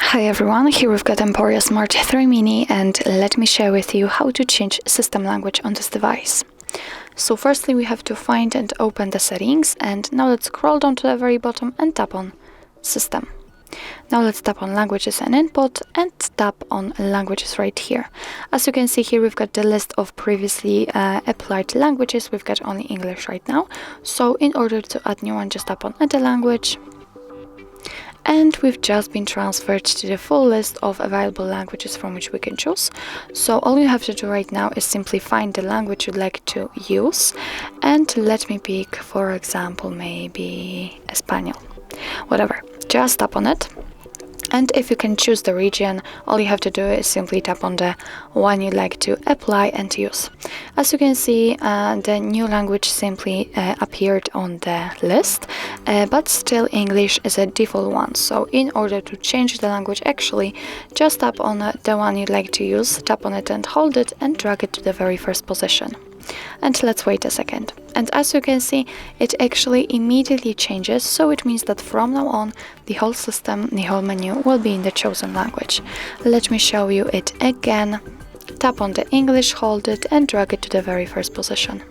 Hi everyone, here we've got EMPORIA Smart 3 Mini, and let me share with you how to change system language on this device. So firstly we have to find and open the settings, and now let's scroll down to the very bottom and tap on System. Now let's tap on Languages and Input and tap on Languages right here. As you can see here, we've got the list of previously applied languages. We've got only English right now. So in order to add new one, just tap on Add a Language. And we've just been transferred to the full list of available languages from which we can choose. So all you have to do right now is simply find the language you'd like to use. And let me pick, for example, maybe Espanol. Whatever, just tap on it. And if you can choose the region, all you have to do is simply tap on the one you'd like to apply and use. As you can see, the new language simply appeared on the list, but still English is a default one. So in order to change the language, actually, just tap on the one you'd like to use, tap on it and hold it and drag it to the very first position. And let's wait a second. And as you can see, it actually immediately changes, so it means that from now on, the whole system, the whole menu will be in the chosen language. Let me show you it again. Tap on the English, hold it and drag it to the very first position.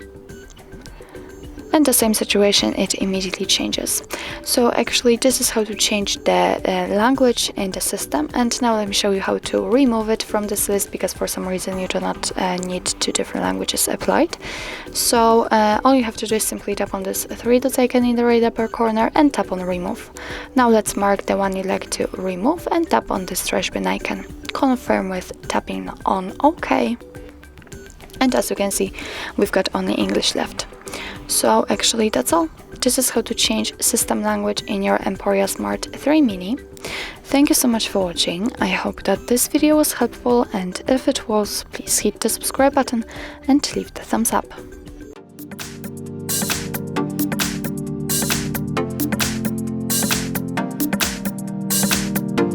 And the same situation, it immediately changes. So actually this is how to change the language in the system. And now let me show you how to remove it from this list, because for some reason you do not need two different languages applied. So all you have to do is simply tap on this three dots icon in the right upper corner and tap on remove. Now let's mark the one you'd like to remove and tap on this trash bin icon. Confirm with tapping on OK. And as you can see, we've got only English left. So actually that's all. This is how to change system language in your EMPORIA Smart 3 Mini. Thank you so much for watching. I hope that this video was helpful, and if it was, please hit the subscribe button and leave the thumbs up.